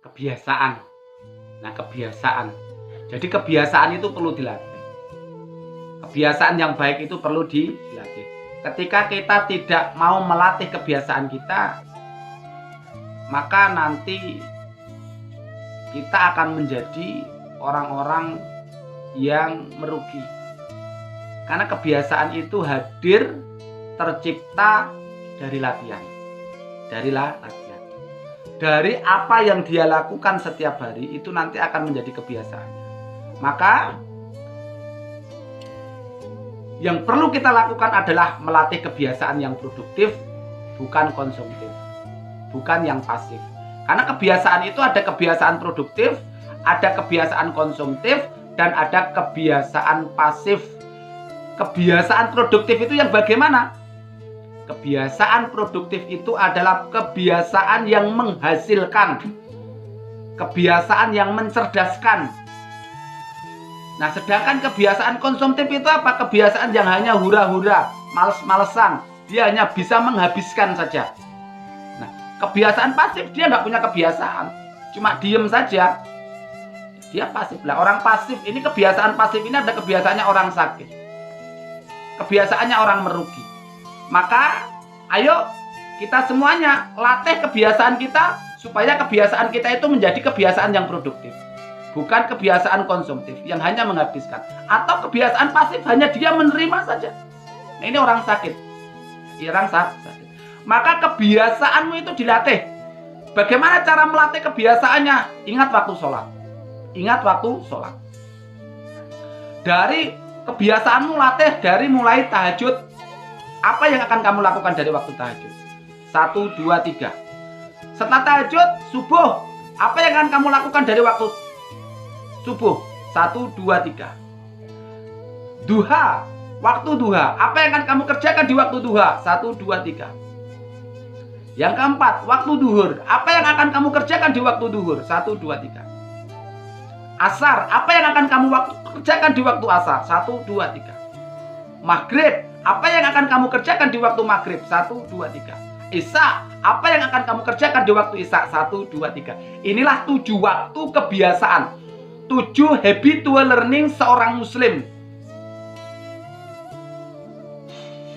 kebiasaan. Nah, kebiasaan. Jadi kebiasaan itu perlu dilatih. Kebiasaan yang baik itu perlu dilatih. Ketika kita tidak mau melatih kebiasaan kita, maka nanti kita akan menjadi orang-orang yang merugi. Karena kebiasaan itu hadir, tercipta dari latihan. Dari apa yang dia lakukan setiap hari itu nanti akan menjadi kebiasaannya. Maka yang perlu kita lakukan adalah melatih kebiasaan yang produktif, bukan konsumtif, bukan yang pasif. Karena kebiasaan itu ada kebiasaan produktif, ada kebiasaan konsumtif, dan ada kebiasaan pasif. Kebiasaan produktif itu yang bagaimana? Kebiasaan produktif itu adalah kebiasaan yang menghasilkan, kebiasaan yang mencerdaskan. Nah, sedangkan kebiasaan konsumtif itu apa? Kebiasaan yang hanya hura-hura, males-malesan. Dia hanya bisa menghabiskan saja. Nah, kebiasaan pasif dia nggak punya kebiasaan, cuma diem saja. Dia pasif lah. Orang pasif ini, kebiasaan pasif ini ada kebiasaannya orang sakit, kebiasaannya orang merugi. Maka ayo kita semuanya latih kebiasaan kita supaya kebiasaan kita itu menjadi kebiasaan yang produktif, bukan kebiasaan konsumtif yang hanya menghabiskan, atau kebiasaan pasif hanya dia menerima saja. Nah, ini orang sakit. Orang sakit. Maka kebiasaanmu itu dilatih. Bagaimana cara melatih kebiasaannya? Ingat waktu sholat. Ingat waktu sholat. Dari kebiasaanmu latih dari mulai tahajud. Apa yang akan kamu lakukan dari waktu tahajud? 1, 2, 3. Setelah tahajud, subuh. Apa yang akan kamu lakukan dari waktu subuh? 1, 2, 3. Duha. Waktu duha. Apa yang akan kamu kerjakan di waktu duha? 1, 2, 3. Yang keempat, waktu duhur. Apa yang akan kamu kerjakan di waktu duhur? 1, 2, 3. Asar. Apa yang akan kamu kerjakan di waktu asar? 1, 2, 3. Maghrib. Apa yang akan kamu kerjakan di waktu maghrib? 1, 2, 3. Isya. Apa yang akan kamu kerjakan di waktu isya? 1, 2, 3. Inilah 7 waktu kebiasaan. 7 habitual learning seorang muslim.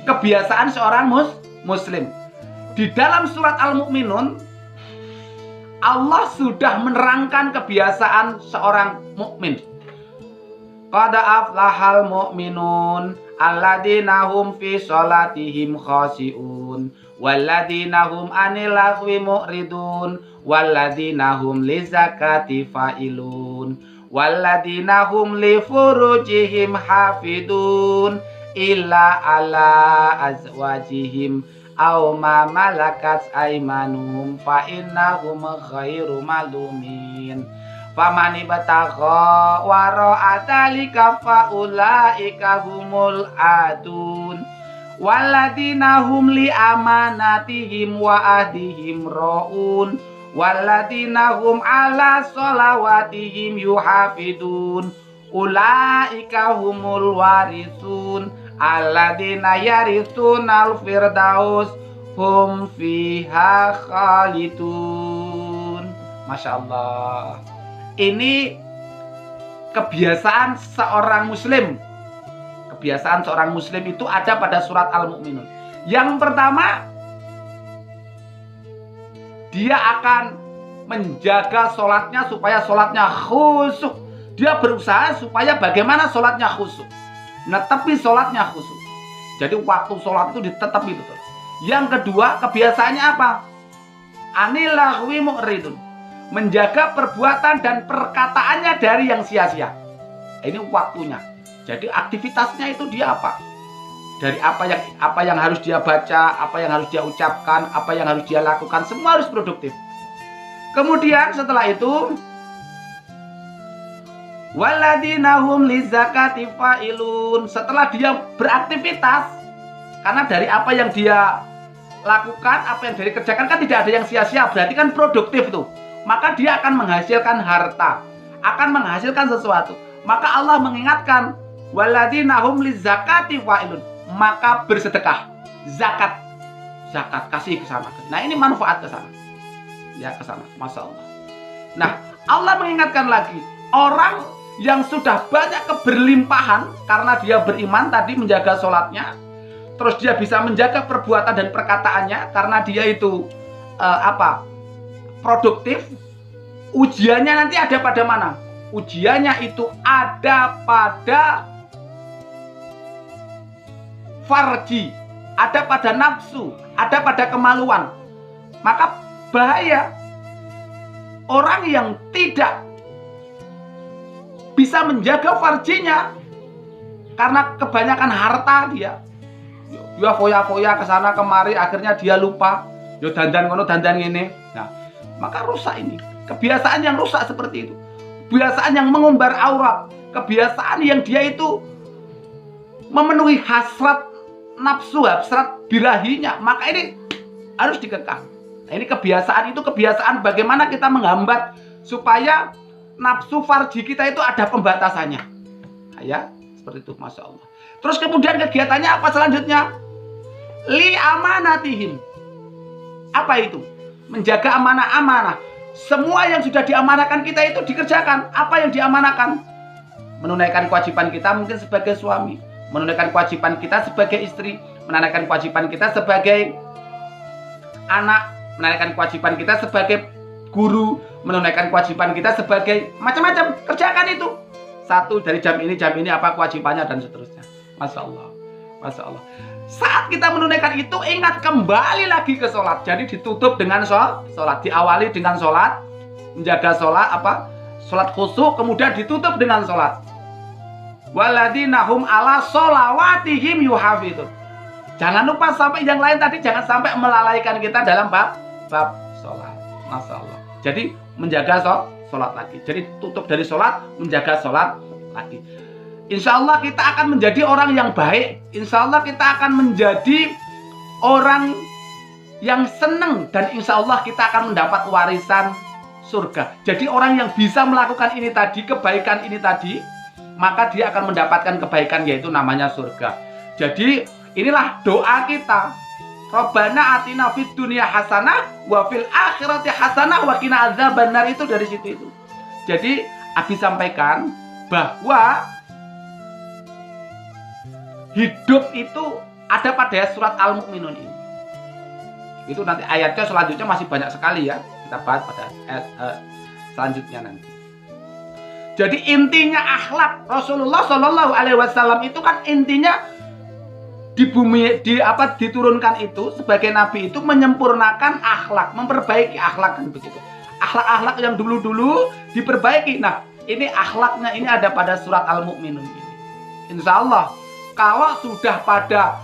Kebiasaan seorang muslim. Di dalam surat Al-Mu'minun, Allah sudah menerangkan kebiasaan seorang mukmin. Qad aflahal mu'minun alladzina hum fi sholatihim khashi'un walladzina hum 'anil lagwi mu'ridun walladzina hum lizakati fa'ilun walladzina hum li furujihim hafidun illa ala azwajihim aw ma malakat aymanuhum fa innahum ghairu malumin. Famani batagha wara'a dzalika fa ulaika humul adun walladzina hum li amanatihim wa ahdihim raun walladzina hum ala sholawatihim yuhafidun ulaika humul warisun alladzina yaritsunal firdaus hum fiha khalidun. Masya Allah. Ini kebiasaan seorang muslim. Kebiasaan seorang muslim itu ada pada surat Al-Mu'minun. Yang pertama, dia akan menjaga sholatnya supaya sholatnya khusyuk. Dia berusaha supaya bagaimana sholatnya khusyuk. Netepi sholatnya khusyuk. Jadi waktu sholat itu ditetepi betul. Yang kedua, kebiasaannya apa? Anil lagwi mu'ridun. Menjaga perbuatan dan perkataannya dari yang sia-sia. Ini waktunya. Jadi aktivitasnya itu dia apa? Dari apa yang harus dia baca, apa yang harus dia ucapkan, apa yang harus dia lakukan, semua harus produktif. Kemudian setelah itu, walladzina hum lizakati fa'ilun. Setelah dia beraktivitas, karena dari apa yang dia lakukan, apa yang dia kerjakan kan tidak ada yang sia-sia, berarti kan produktif tuh. Maka dia akan menghasilkan harta, akan menghasilkan sesuatu. Maka Allah mengingatkan, walladzina hum lizakati fa'ilun. Maka bersedekah, zakat, kasih ke sana. Nah, ini manfaat ke sana. Ya, ke sana. Masya Allah. Nah, Allah mengingatkan lagi, orang yang sudah banyak keberlimpahan karena dia beriman tadi, menjaga sholatnya, terus dia bisa menjaga perbuatan dan perkataannya karena dia itu produktif. Ujiannya nanti ada pada mana? Ujiannya itu ada pada farji, ada pada nafsu, ada pada kemaluan. Maka bahaya orang yang tidak bisa menjaga farjinya karena kebanyakan harta dia foya-foya ke sana kemari, akhirnya dia lupa yo dandan ngono dandan ini. Nah, maka rusak ini. Kebiasaan yang rusak seperti itu. Kebiasaan yang mengumbar aurat, kebiasaan yang dia itu memenuhi hasrat nafsu, hasrat birahinya, maka ini harus dikekang. Nah, ini kebiasaan itu kebiasaan bagaimana kita menghambat supaya nafsu farji kita itu ada pembatasannya. Nah, ya, seperti itu, Masya Allah. Terus kemudian kegiatannya apa selanjutnya? Li amanatihim. Apa itu? Menjaga amanah-amanah. Semua yang sudah diamanahkan kita itu dikerjakan. Apa yang diamanahkan? Menunaikan kewajiban kita mungkin sebagai suami, menunaikan kewajiban kita sebagai istri, menunaikan kewajiban kita sebagai anak, menunaikan kewajiban kita sebagai guru, menunaikan kewajiban kita sebagai macam-macam. Kerjakan itu. Satu, dari jam ini apa kewajibannya dan seterusnya. Masya Allah, Masya Allah. Saat kita menunaikan itu, ingat kembali lagi ke sholat. Jadi ditutup dengan sholat, diawali dengan sholat, menjaga sholat, sholat khusyuk, kemudian ditutup dengan sholat. Waladina hum ala sholawatihim yuhafidun. Jangan lupa sampai yang lain tadi, jangan sampai melalaikan kita dalam bab sholat. Masya Allah. Jadi menjaga sholat lagi. Jadi tutup dari sholat, menjaga sholat lagi. Insya Allah kita akan menjadi orang yang baik. Insya Allah kita akan menjadi orang yang senang. Dan insya Allah kita akan mendapat warisan surga. Jadi orang yang bisa melakukan ini tadi, kebaikan ini tadi, maka dia akan mendapatkan kebaikan, yaitu namanya surga. Jadi inilah doa kita. Rabbana atina fid dunya hasanah wa fil akhirati hasanah wa qina adzabannar, itu dari situ itu. Jadi Abi sampaikan bahwa hidup itu ada pada surat Al-Mu'minun ini. Itu nanti ayatnya selanjutnya masih banyak sekali ya. Kita bahas pada selanjutnya nanti. Jadi intinya akhlak Rasulullah Shallallahu Alaihi Wasallam itu kan intinya di bumi diturunkan itu sebagai nabi itu menyempurnakan akhlak, memperbaiki akhlak kan begitu. Akhlak-akhlak yang dulu-dulu diperbaiki. Nah, ini akhlaknya ini ada pada surat Al-Mu'minun ini. Insya Allah kalau sudah pada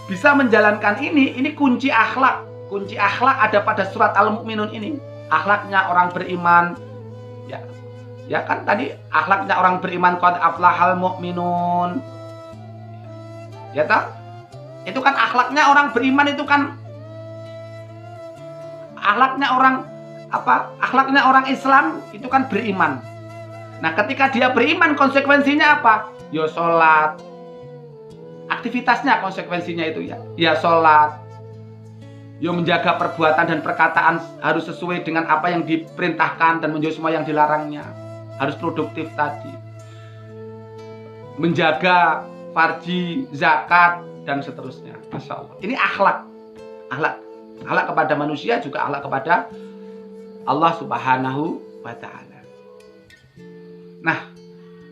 bisa menjalankan ini kunci akhlak. Kunci akhlak ada pada surat Al-Mu'minun ini. Akhlaknya orang beriman. Ya kan tadi akhlaknya orang beriman, qad aflahal mu'minun. Ya tak? Itu kan akhlaknya orang beriman, itu kan akhlaknya orang akhlaknya orang Islam itu kan beriman. Nah, ketika dia beriman konsekuensinya apa? Ya sholat. Aktivitasnya konsekuensinya itu ya sholat. Ya menjaga perbuatan dan perkataan harus sesuai dengan apa yang diperintahkan dan menjauhi semua yang dilarangnya. Harus produktif tadi. Menjaga farji, zakat dan seterusnya. Masya Allah. Ini akhlak. Akhlak kepada manusia juga akhlak kepada Allah Subhanahu wa ta'ala. Nah,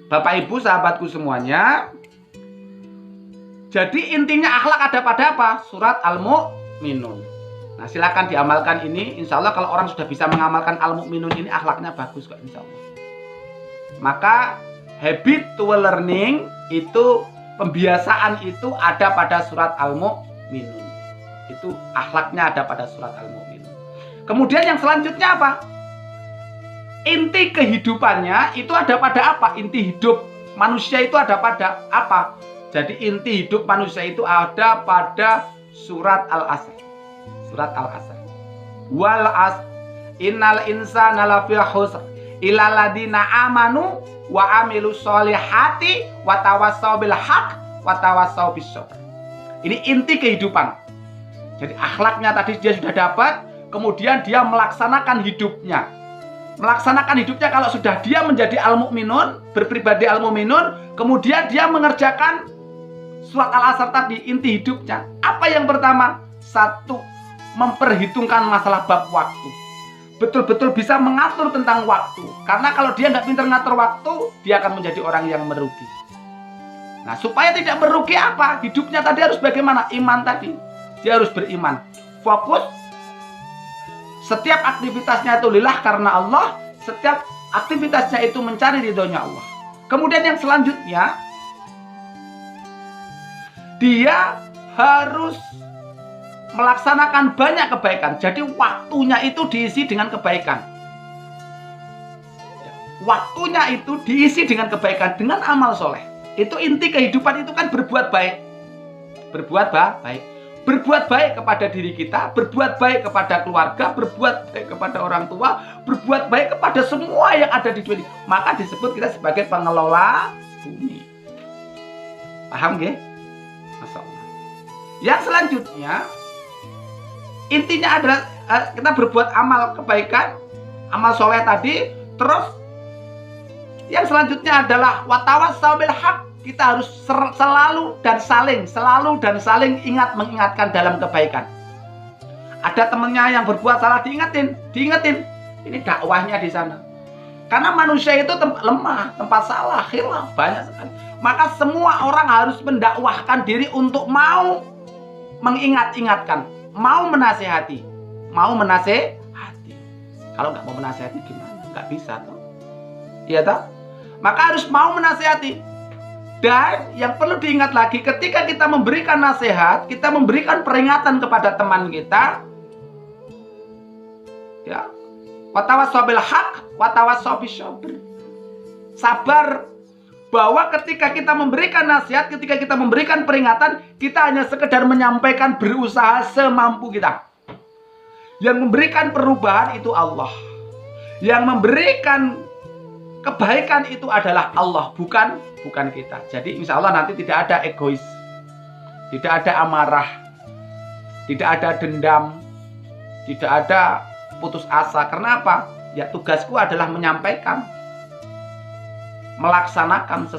Bapak Ibu sahabatku semuanya, jadi intinya akhlak ada pada apa? Surat Al-Mu'minun. Nah, silakan diamalkan ini. Insya Allah kalau orang sudah bisa mengamalkan Al-Mu'minun ini, akhlaknya bagus kok insya Allah. Maka habit to learning itu, pembiasaan itu ada pada surat Al-Mu'minun. Itu akhlaknya ada pada surat Al-Mu'minun. Kemudian yang selanjutnya apa? Inti kehidupannya itu ada pada apa? Inti hidup manusia itu ada pada apa? Jadi inti hidup manusia itu ada pada surat Al-Asr. Surat Al-Asr. Wal asr innal insana lafi khusr illa alladziina amanu wa amilus sholihati wa tawassaw bil haqq wa tawassaw bis sabr. Ini inti kehidupan. Jadi akhlaknya tadi dia sudah dapat, kemudian dia melaksanakan hidupnya. melaksanakan hidupnya kalau sudah dia menjadi al-mu'minun, berpribadi al-mu'minun, kemudian dia mengerjakan surat Al-Asr tadi, inti hidupnya. Apa yang pertama? Satu, memperhitungkan masalah bab waktu. Betul-betul bisa mengatur tentang waktu. Karena kalau dia nggak pintar ngatur waktu, dia akan menjadi orang yang merugi. Nah, supaya tidak merugi apa? Hidupnya tadi harus bagaimana? Iman tadi. Dia harus beriman. Fokus. Setiap aktivitasnya itu lillah karena Allah. Setiap aktivitasnya itu mencari ridhonya Allah. Kemudian yang selanjutnya, dia harus melaksanakan banyak kebaikan. Jadi waktunya itu diisi dengan kebaikan. Waktunya itu diisi dengan kebaikan, dengan amal soleh. Itu inti kehidupan itu kan berbuat baik. Berbuat baik. Berbuat baik kepada diri kita, berbuat baik kepada keluarga, berbuat baik kepada orang tua, berbuat baik kepada semua yang ada di dunia. Maka disebut kita sebagai pengelola bumi. Paham nggih? Masya Allah. Yang selanjutnya, intinya adalah kita berbuat amal kebaikan, amal soleh tadi. Terus yang selanjutnya adalah watawassaw bil haq. Kita harus selalu dan saling mengingatkan dalam kebaikan. Ada temennya yang berbuat salah, diingetin. Ini dakwahnya di sana. Karena manusia itu lemah, tempat salah, khilaf banyak sekali. Maka semua orang harus mendakwahkan diri untuk mau mengingatkan, mau menasehati. Kalau nggak mau menasehati gimana? Nggak bisa toh. Iya toh? Maka harus mau menasehati. Dan yang perlu diingat lagi, ketika kita memberikan nasihat, kita memberikan peringatan kepada teman kita, ya, watawassaw bil haq, watawassaw bisyabr. Sabar. Bahwa ketika kita memberikan nasihat, ketika kita memberikan peringatan, kita hanya sekedar menyampaikan, berusaha semampu kita. Yang memberikan perubahan itu Allah. Yang memberikan kebaikan itu adalah Allah, bukan kita. Jadi insya Allah nanti tidak ada egois, tidak ada amarah, tidak ada dendam, tidak ada putus asa. Karena apa? Ya tugasku adalah menyampaikan, melaksanakan sesuatu.